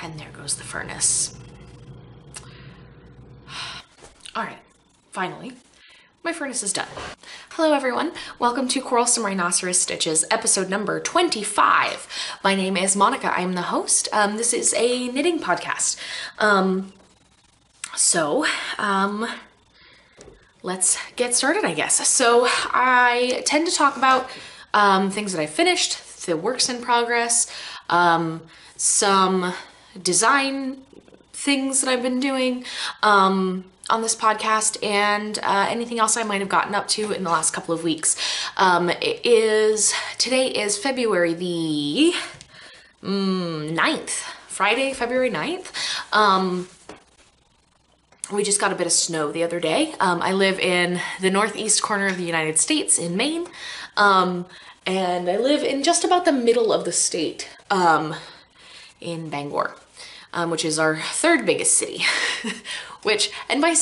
And there goes the furnace. All right, finally, my furnace is done. Hello everyone, welcome to Quarrelsome Rhinoceros Stitches, episode number 25. My name is Monica, I'm the host. This is a knitting podcast. Let's get started, I guess. So I tend to talk about things that I finished, the works in progress, some design things that I've been doing on this podcast, and anything else I might have gotten up to in the last couple of weeks. Today is February the 9th, Friday, February 9th. We just got a bit of snow the other day. I live in the northeast corner of the United States in Maine, and I live in just about the middle of the state, in Bangor, which is our third biggest city. Which, and by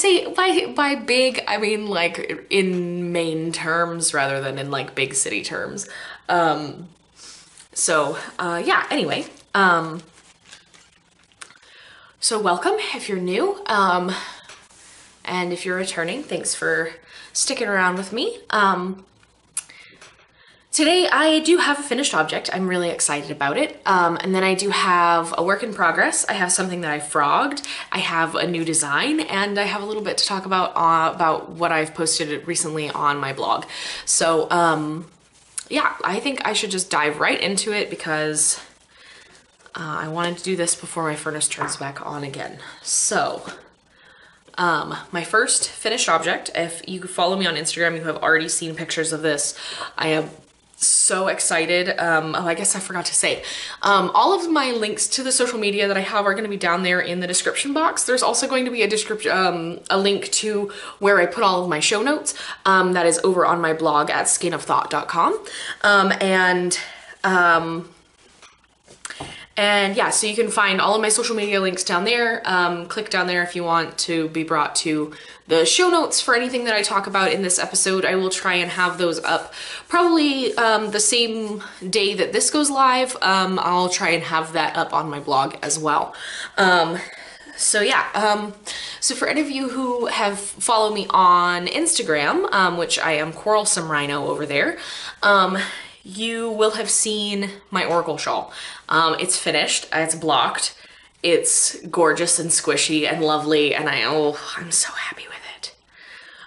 big, I mean like in Maine terms rather than in like big city terms. Yeah, anyway. So welcome if you're new, and if you're returning, thanks for sticking around with me. Today I do have a finished object. I'm really excited about it. And then I do have a work in progress. I have something that I frogged. I have a new design, and I have a little bit to talk about what I've posted recently on my blog. So yeah, I think I should just dive right into it because I wanted to do this before my furnace turns back on again. So my first finished object, if you follow me on Instagram, you have already seen pictures of this. I am so excited. Oh, I guess I forgot to say, all of my links to the social media that I have are going to be down there in the description box. There's also going to be a link to where I put all of my show notes. That is over on my blog at skeinofthought.com. And yeah, so you can find all of my social media links down there. Click down there if you want to be brought to the show notes for anything that I talk about in this episode. I will try and have those up probably the same day that this goes live. I'll try and have that up on my blog as well. So yeah, so for any of you who have followed me on Instagram, which I am Quarrelsome Rhino over there, you will have seen my Oracle shawl. It's finished, it's blocked, it's gorgeous and squishy and lovely, and I'm so happy with it.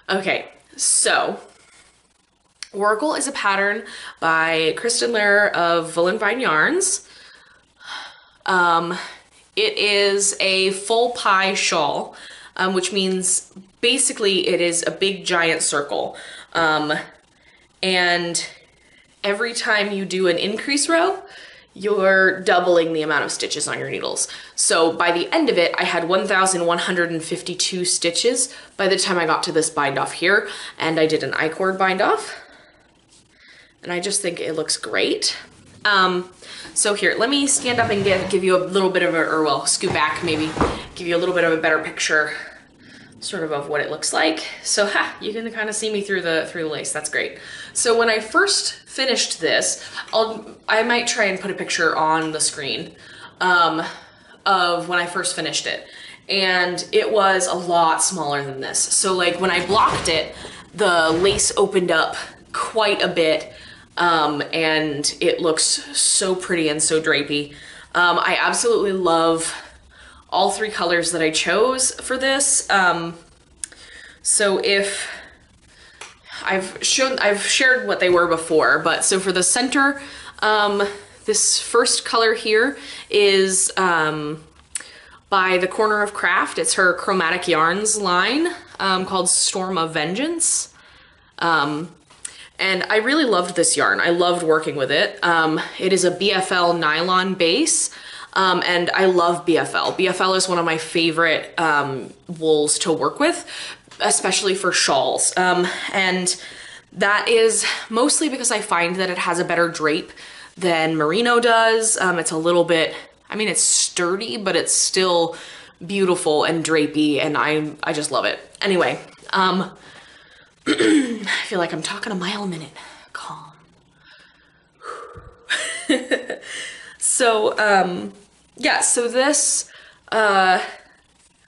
Okay, so Oracle is a pattern by Kristen Lehrer of Wool & Vine Yarns. It is a full pie shawl, which means basically it is a big giant circle. And every time you do an increase row, you're doubling the amount of stitches on your needles. So by the end of it, I had 1,152 stitches by the time I got to this bind off here, and I did an I-cord bind off, and I just think it looks great. So here, let me stand up and give you a little bit of scoot back, maybe give you a little bit of a better picture sort of what it looks like. So you can kind of see me through the lace. That's great. So when I first finished this, I might try and put a picture on the screen of when I first finished it. And it was a lot smaller than this. So like when I blocked it, the lace opened up quite a bit, and it looks so pretty and so drapey. I absolutely love all three colors that I chose for this. So if I've shared what they were before, but so for the center, this first color here is by the Corner of Craft. It's her Chromatic Yarns line, called Storm of Vengeance. And I really loved this yarn. I loved working with it. It is a BFL nylon base. And I love BFL. BFL is one of my favorite wools to work with, especially for shawls. And that is mostly because I find that it has a better drape than merino does. It's a little bit, I mean, it's sturdy, but it's still beautiful and drapey, and I just love it. Anyway, I feel like I'm talking a mile a minute. Calm. So, yeah, so this, I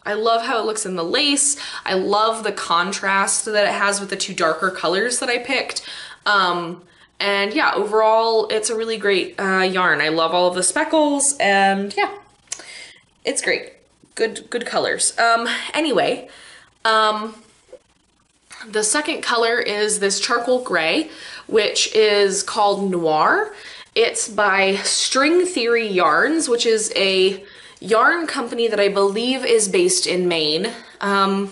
love how it looks in the lace. I love the contrast that it has with the two darker colors that I picked. And yeah, overall, it's a really great yarn. I love all of the speckles, and yeah, it's great. Good colors. Anyway, the second color is this charcoal gray, which is called Noir. It's by String Theory Yarns, which is a yarn company that I believe is based in Maine. I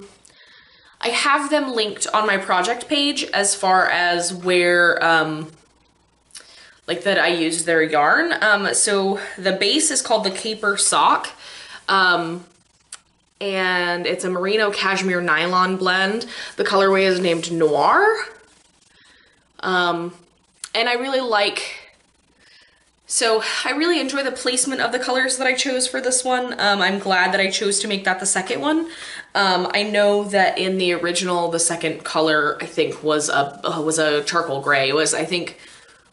have them linked on my project page as far as where, like that I use their yarn. So the base is called the Caper Sock. And it's a merino cashmere nylon blend. The colorway is named Noir. And I really really enjoy the placement of the colors that I chose for this one. I'm glad that I chose to make that the second one. I know that in the original, the second color I think was a charcoal gray. It was, I think,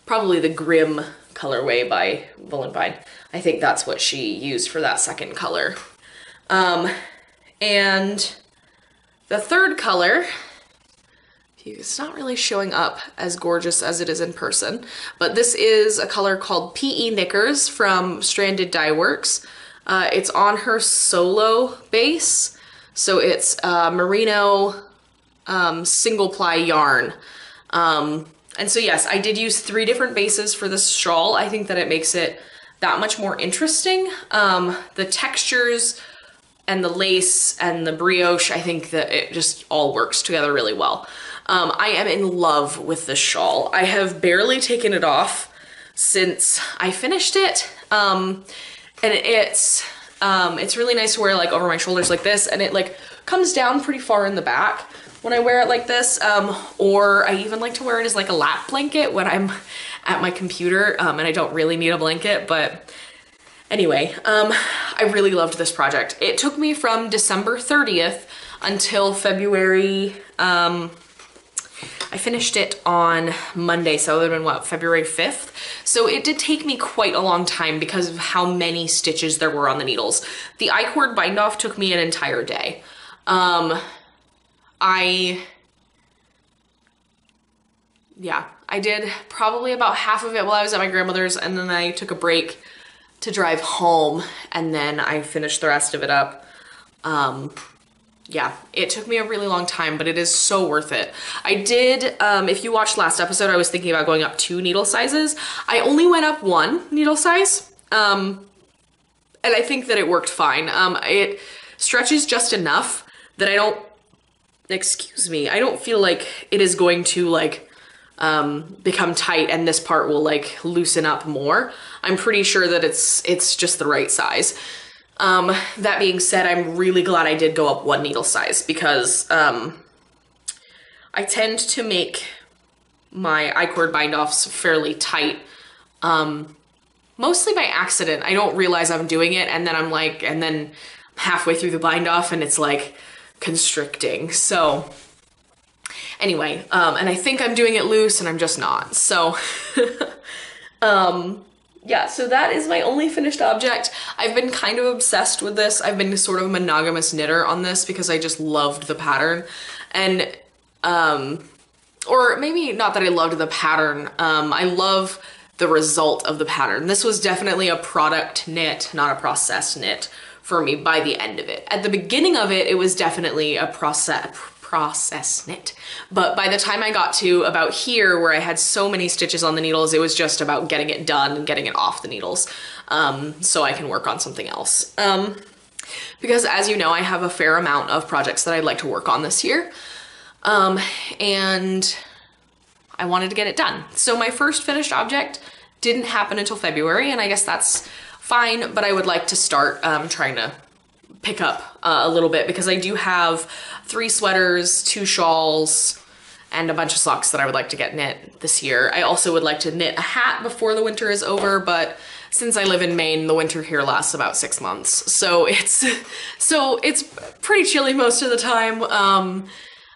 probably the Grim colorway by Bullenbein. I think that's what she used for that second color. And the third color, it's not really showing up as gorgeous as it is in person, but this is a color called PE Knickers from Stranded Dye Works. It's on her solo base, so it's merino single ply yarn. And so yes, I did use 3 different bases for this shawl. I think that it makes it that much more interesting. The textures and the lace and the brioche, I think that it just all works together really well. I am in love with this shawl. I have barely taken it off since I finished it. And it's really nice to wear like over my shoulders like this, and it like comes down pretty far in the back when I wear it like this. Or I even like to wear it as like a lap blanket when I'm at my computer, and I don't really need a blanket, but anyway, I really loved this project. It took me from December 30th until February, I finished it on Monday, so it would have been, what, February 5th? So it did take me quite a long time because of how many stitches there were on the needles. The I-cord bind off took me an entire day. I did probably about half of it while I was at my grandmother's, and then I took a break to drive home, and then I finished the rest of it up. Yeah, it took me a really long time, but it is so worth it. I did, if you watched last episode, I was thinking about going up 2 needle sizes. I only went up 1 needle size, and I think that it worked fine. It stretches just enough that I don't feel like it is going to like become tight and this part will like loosen up more. I'm pretty sure that it's just the right size. That being said, I'm really glad I did go up 1 needle size because I tend to make my I-cord bind-offs fairly tight, mostly by accident. I don't realize I'm doing it, and then halfway through the bind-off and it's like constricting. So anyway, and I think I'm doing it loose and I'm just not. So yeah, so that is my only finished object. I've been kind of obsessed with this. I've been sort of a monogamous knitter on this because I just loved the pattern. And, or maybe not that I loved the pattern, I love the result of the pattern. This was definitely a product knit, not a process knit for me by the end of it. At the beginning of it, it was definitely a process knit, but by the time I got to about here where I had so many stitches on the needles, it was just about getting it done and getting it off the needles, so I can work on something else. Because as you know, I have a fair amount of projects that I'd like to work on this year, and I wanted to get it done. So my first finished object didn't happen until February, and I guess that's fine, but I would like to start trying to pick up a little bit because I do have 3 sweaters, 2 shawls, and a bunch of socks that I would like to get knit this year. I also would like to knit a hat before the winter is over, but since I live in Maine, the winter here lasts about 6 months. So it's pretty chilly most of the time.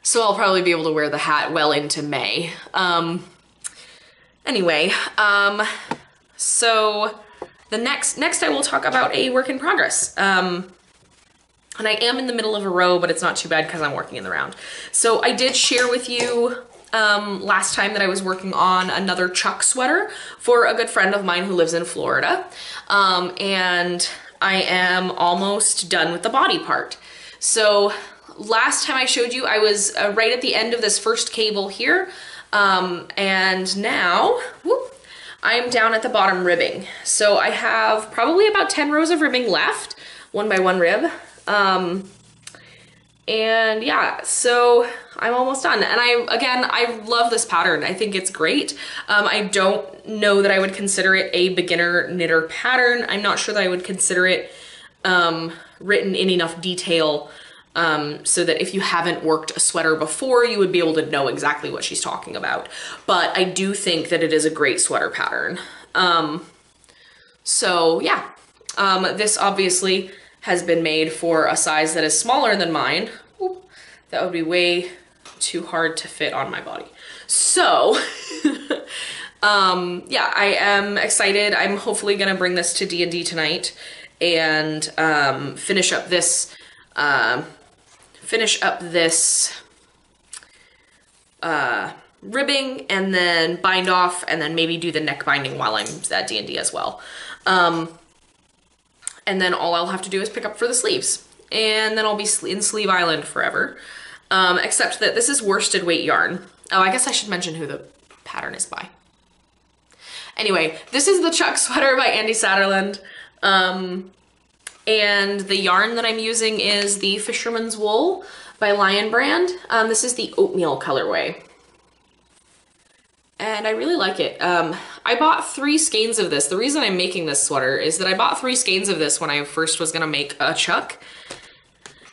So I'll probably be able to wear the hat well into May. Anyway, so Next I will talk about a work in progress. And I am in the middle of a row, but it's not too bad because I'm working in the round. So I did share with you last time that I was working on another Chuck sweater for a good friend of mine who lives in Florida. And I am almost done with the body part. So last time I showed you, I was right at the end of this first cable here. And now, whoop, I'm down at the bottom ribbing. So I have probably about 10 rows of ribbing left, 1 by 1 rib. And yeah, so I'm almost done. And I love this pattern. I think it's great. I don't know that I would consider it a beginner knitter pattern. I'm not sure that I would consider it, written in enough detail, so that if you haven't worked a sweater before, you would be able to know exactly what she's talking about. But I do think that it is a great sweater pattern. So yeah, this obviously has been made for a size that is smaller than mine. Oop, that would be way too hard to fit on my body. So yeah, I am excited. I'm hopefully gonna bring this to D&D tonight and finish up this ribbing and then bind off, and then maybe do the neck binding while I'm at D&D as well. And then all I'll have to do is pick up for the sleeves. And then I'll be in Sleeve Island forever. Except that this is worsted weight yarn. Oh, I guess I should mention who the pattern is by. Anyway, this is the Chuck sweater by Andy Satterland. And the yarn that I'm using is the Fisherman's Wool by Lion Brand. This is the oatmeal colorway. And I really like it. I bought 3 skeins of this. The reason I'm making this sweater is that I bought 3 skeins of this when I first was gonna make a Chuck.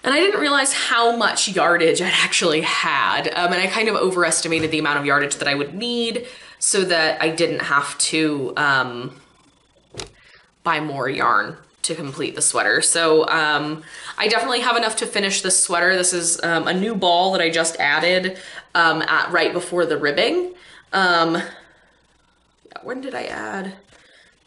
And I didn't realize how much yardage I actually had. And I kind of overestimated the amount of yardage that I would need so that I didn't have to buy more yarn to complete the sweater. So I definitely have enough to finish this sweater. This is a new ball that I just added right before the ribbing. When did I add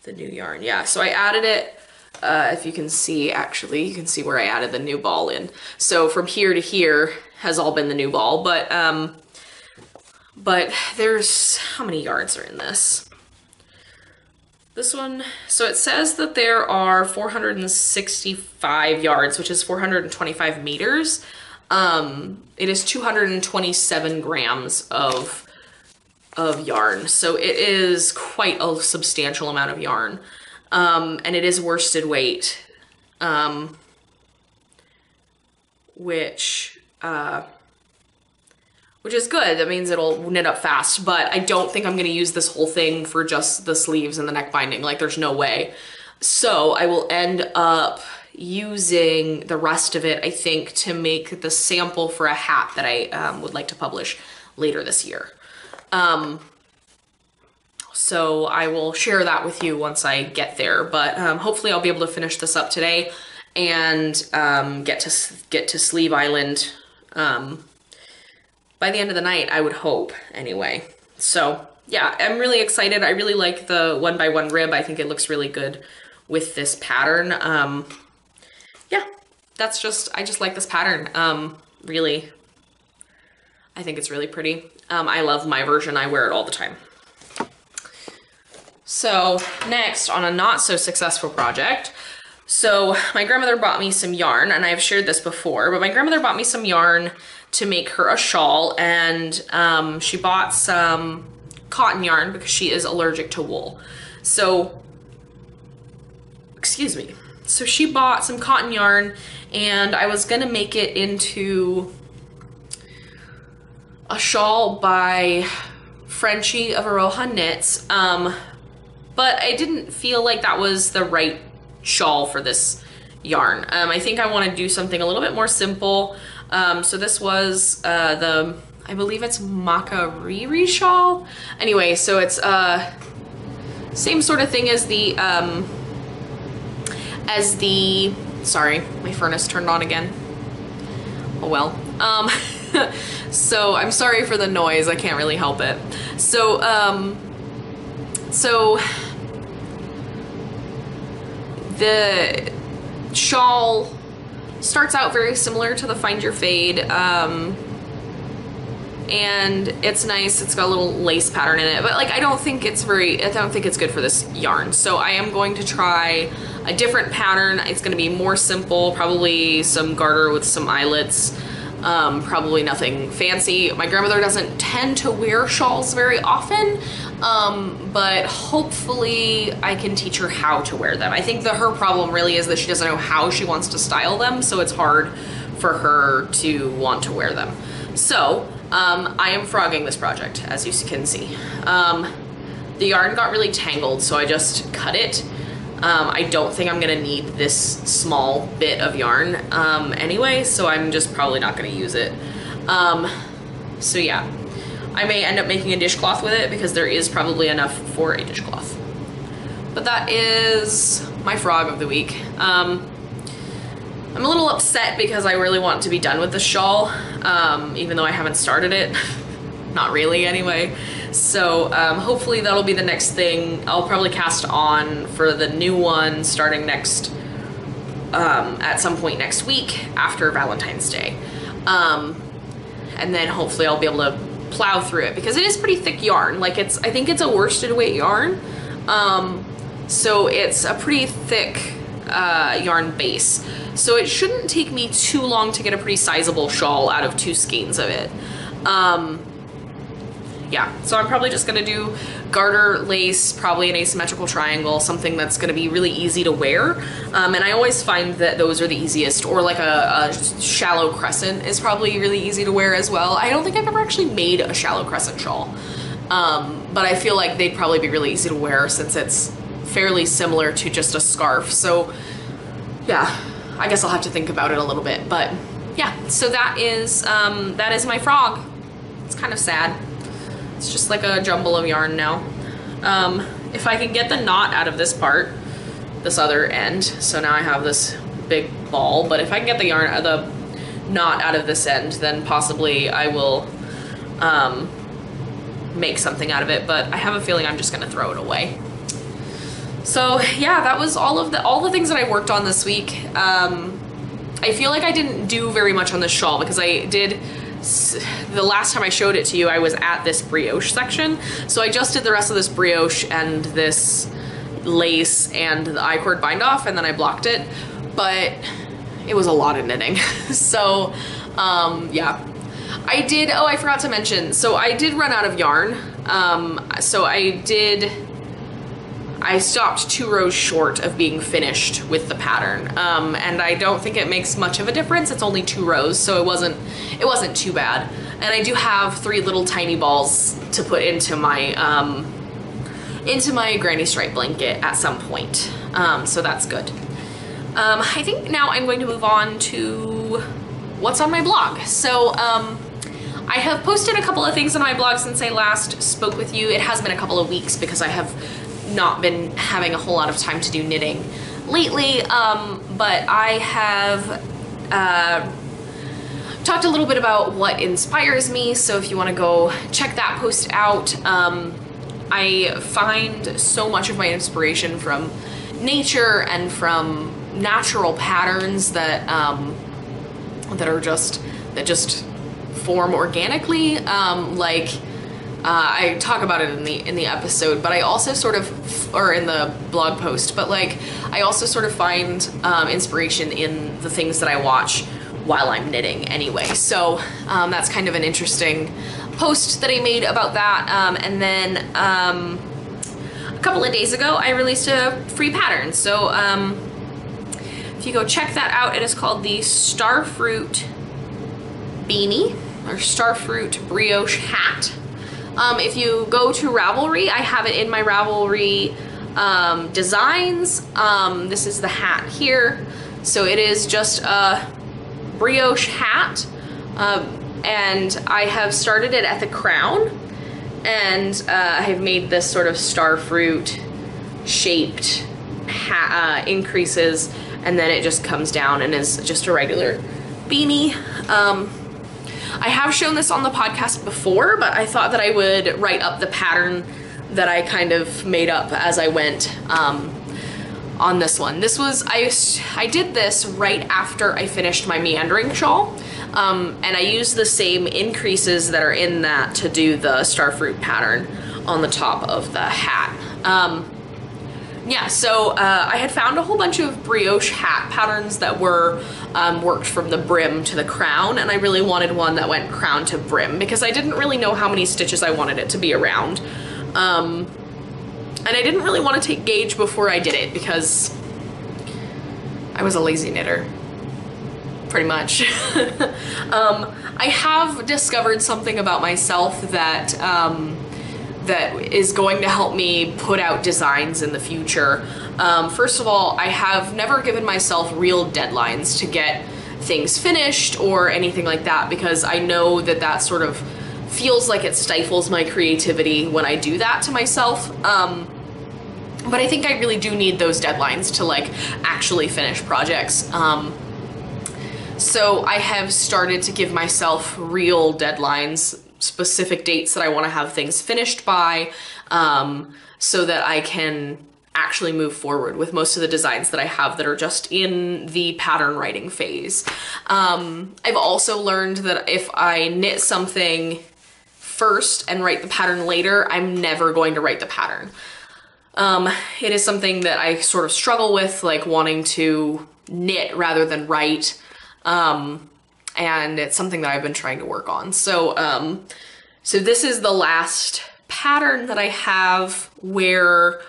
the new yarn? Yeah, so I added it, if you can see, actually, you can see where I added the new ball in. So from here to here has all been the new ball, but there's, how many yards are in this? This one, so it says that there are 465 yards, which is 425 meters. It is 227 grams of yarn. So it is quite a substantial amount of yarn. And it is worsted weight, which is good. That means it'll knit up fast, but I don't think I'm going to use this whole thing for just the sleeves and the neck binding. Like, there's no way. So I will end up using the rest of it, I think, to make the sample for a hat that I would like to publish later this year. So I will share that with you once I get there, but hopefully I'll be able to finish this up today and get to Sleeve Island by the end of the night, I would hope, anyway. So yeah, I'm really excited. I really like the 1 by 1 rib. I think it looks really good with this pattern. Yeah, that's just, I just like this pattern. Really, I think it's really pretty. I love my version. I wear it all the time. So next, on a not so successful project, so my grandmother bought me some yarn, and I've shared this before, but my grandmother bought me some yarn to make her a shawl, and she bought some cotton yarn because she is allergic to wool. So, excuse me. So she bought some cotton yarn, and I was gonna make it into a shawl by Frenchie of Aroha Knits, but I didn't feel like that was the right shawl for this yarn. I think I want to do something a little bit more simple. So this was I believe it's Makariri shawl. Anyway, so it's same sort of thing as the sorry, my furnace turned on again. Oh well. So I'm sorry for the noise, I can't really help it. So The shawl starts out very similar to the Find Your Fade, and it's nice. It's got a little lace pattern in it, but like I don't think it's good for this yarn. So I am going to try a different pattern. It's going to be more simple, probably some garter with some eyelets, probably nothing fancy. My grandmother doesn't tend to wear shawls very often, but hopefully I can teach her how to wear them. I think that her problem really is that she doesn't know how she wants to style them, so it's hard for her to want to wear them. So I am frogging this project, as you can see. The yarn got really tangled, so I just cut it. I don't think I'm gonna need this small bit of yarn anyway, so I'm just probably not gonna use it. So yeah, I may end up making a dishcloth with it because there is probably enough for a dishcloth. But that is my frog of the week. I'm a little upset because I really want to be done with the shawl, even though I haven't started it. Not really anyway. So hopefully that'll be the next thing. I'll probably cast on for the new one starting next, at some point next week after Valentine's Day. And then hopefully I'll be able to plow through it because it is pretty thick yarn. Like I think it's a worsted weight yarn. So it's a pretty thick yarn base. So it shouldn't take me too long to get a pretty sizable shawl out of 2 skeins of it. Yeah, so I'm probably just gonna do garter lace, probably an asymmetrical triangle, something that's gonna be really easy to wear. And I always find that those are the easiest, or like a shallow crescent is probably really easy to wear as well. I don't think I've ever actually made a shallow crescent shawl, but I feel like they'd probably be really easy to wear since it's fairly similar to just a scarf. So yeah, I guess I'll have to think about it a little bit, but yeah, so that is my frog. It's kind of sad. It's just like a jumble of yarn now. If I can get the knot out of this part, this other end, so now I have this big ball, but if I can get the knot out of this end, then possibly I will make something out of it, but I have a feeling I'm just gonna throw it away. So yeah, that was all the things that I worked on this week. I feel like I didn't do very much on this shawl because I did, the last time I showed it to you, I was at this brioche section. So I just did the rest of this brioche and this lace and the I-cord bind off, and then I blocked it, but it was a lot of knitting. So yeah, I did, oh, I forgot to mention, so I did run out of yarn. So I stopped 2 rows short of being finished with the pattern, and I don't think it makes much of a difference. It's only 2 rows, so it wasn't too bad. And I do have 3 little tiny balls to put into my granny stripe blanket at some point, so that's good. I think now I'm going to move on to what's on my blog. So I have posted a couple of things on my blog since I last spoke with you. It has been a couple of weeks because I have not been having a whole lot of time to do knitting lately, but I have talked a little bit about what inspires me, so if you want to go check that post out. I find so much of my inspiration from nature and from natural patterns that that just form organically, I talk about it in the episode, but I also sort of, or in the blog post, but like I also sort of find inspiration in the things that I watch while I'm knitting anyway. So that's kind of an interesting post that I made about that. And then a couple of days ago, I released a free pattern. So if you go check that out, it is called the Starfruit Beanie, or Starfruit Brioche Hat. If you go to Ravelry, I have it in my Ravelry designs. This is the hat here. So it is just a brioche hat, and I have started it at the crown, and I have made this sort of starfruit shaped hat, increases, and then it just comes down and is just a regular beanie. I have shown this on the podcast before, but I thought that I would write up the pattern that I kind of made up as I went on this one. This was, I did this right after I finished my meandering shawl. And I used the same increases that are in that to do the starfruit pattern on the top of the hat. Yeah, so I had found a whole bunch of brioche hat patterns that were worked from the brim to the crown, and I really wanted one that went crown to brim because I didn't really know how many stitches I wanted it to be around. And I didn't really want to take gauge before I did it because I was a lazy knitter, pretty much. I have discovered something about myself that that is going to help me put out designs in the future. First of all, I have never given myself real deadlines to get things finished or anything like that because I know that that sort of feels like it stifles my creativity when I do that to myself. But I think I really do need those deadlines to like actually finish projects. So I have started to give myself real deadlines, specific dates that I want to have things finished by, so that I can actually move forward with most of the designs that I have that are just in the pattern writing phase. I've also learned that if I knit something first and write the pattern later, I'm never going to write the pattern. It is something that I sort of struggle with, like wanting to knit rather than write. And it's something that I've been trying to work on. So, so this is the last pattern that I have where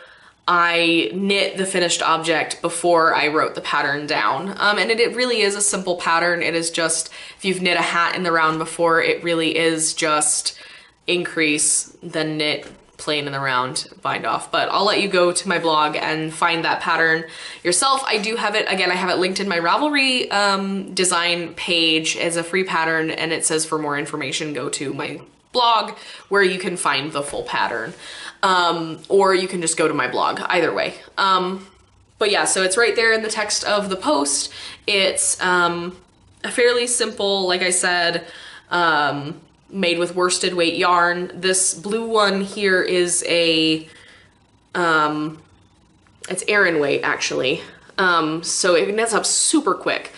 I knit the finished object before I wrote the pattern down. And it really is a simple pattern. It is just, if you've knit a hat in the round before, it really is just increase, then knit, plain in the round, bind off. But I'll let you go to my blog and find that pattern yourself. I do have it, again, I have it linked in my Ravelry design page as a free pattern, and it says for more information, go to my blog where you can find the full pattern. Or you can just go to my blog, either way. But yeah, so it's right there in the text of the post. It's a fairly simple, like I said, made with worsted weight yarn. This blue one here is a, it's Aran weight actually. So it knits up super quick.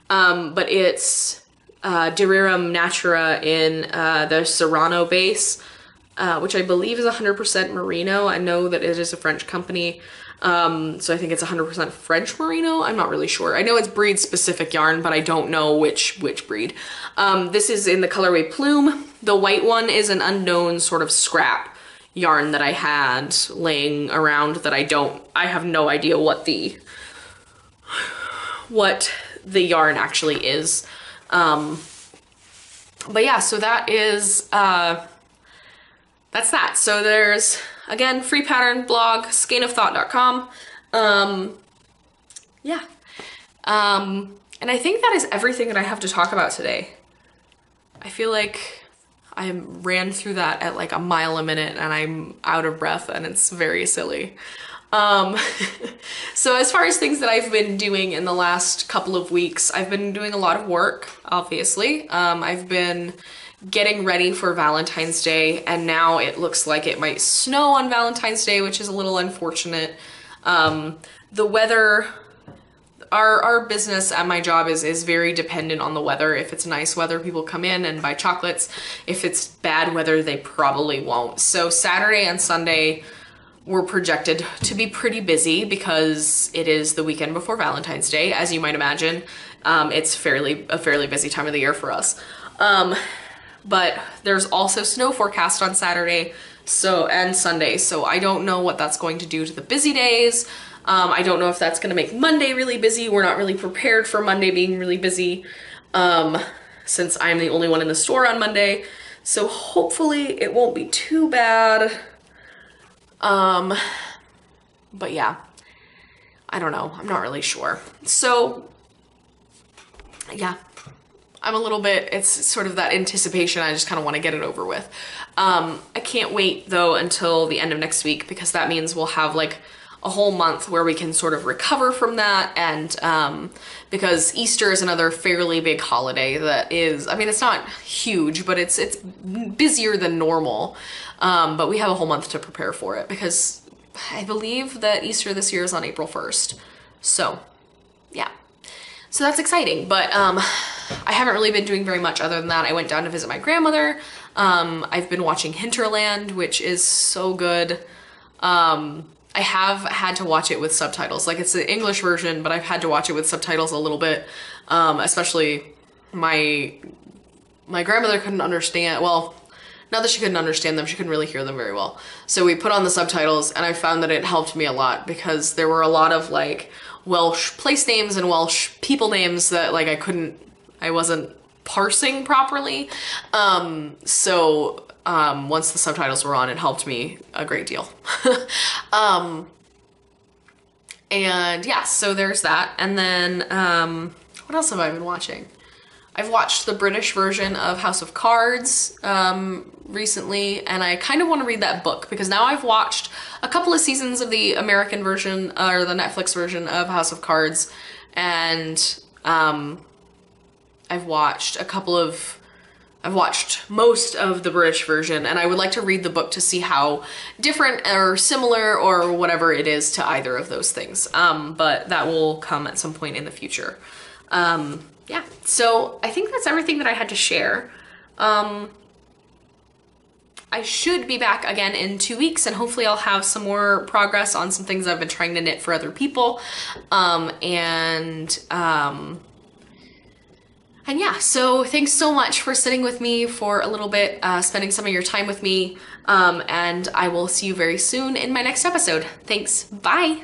But it's Durirum Natura in the Serrano base, which I believe is 100% merino. I know that it is a French company. So I think it's 100% French merino. I'm not really sure. I know it's breed specific yarn, but I don't know which breed. This is in the colorway Plume. The white one is an unknown sort of scrap yarn that I had laying around that I have no idea what the yarn actually is. But yeah, so that is, that's that. So there's, again, free pattern blog, skeinofthought.com. Yeah. And I think that is everything that I have to talk about today. I feel like I ran through that at like a mile a minute and I'm out of breath and it's very silly. So as far as things that I've been doing in the last couple of weeks, I've been doing a lot of work, obviously. I've been getting ready for Valentine's Day, and now it looks like it might snow on Valentine's Day, which is a little unfortunate. The weather, our business at my job is very dependent on the weather. If it's nice weather, people come in and buy chocolates. If it's bad weather, they probably won't. So Saturday and Sunday were projected to be pretty busy because it is the weekend before Valentine's Day. As you might imagine, it's a fairly busy time of the year for us. But there's also snow forecast on Saturday and Sunday, so I don't know what that's going to do to the busy days. I don't know if that's gonna make Monday really busy. We're not really prepared for Monday being really busy, since I'm the only one in the store on Monday. So hopefully it won't be too bad. But yeah, I don't know. I'm not really sure. So yeah, I'm a little bit, it's sort of that anticipation. I just kind of want to get it over with. I can't wait though until the end of next week, because that means we'll have like a whole month where we can sort of recover from that. And because Easter is another fairly big holiday that is, I mean, it's not huge, but it's busier than normal. But we have a whole month to prepare for it because I believe that Easter this year is on April 1st. So yeah, so that's exciting, but I haven't really been doing very much other than that. I went down to visit my grandmother. I've been watching Hinterland, which is so good. I have had to watch it with subtitles. Like, it's the English version, but I've had to watch it with subtitles a little bit. Especially my grandmother couldn't understand, well, not that she couldn't understand them, she couldn't really hear them very well. So we put on the subtitles, and I found that it helped me a lot because there were a lot of like Welsh place names and Welsh people names that like I wasn't parsing properly. Once the subtitles were on, it helped me a great deal. And yeah, so there's that. And then, what else have I been watching? I've watched the British version of House of Cards, recently, and I kind of want to read that book because now I've watched a couple of seasons of the American version, or the Netflix version of House of Cards, and, I've watched most of the British version, and I would like to read the book to see how different or similar or whatever it is to either of those things. But that will come at some point in the future. Yeah, so I think that's everything that I had to share. I should be back again in 2 weeks, and hopefully I'll have some more progress on some things I've been trying to knit for other people. And yeah, so thanks so much for sitting with me for a little bit, spending some of your time with me, and I will see you very soon in my next episode. Thanks, bye!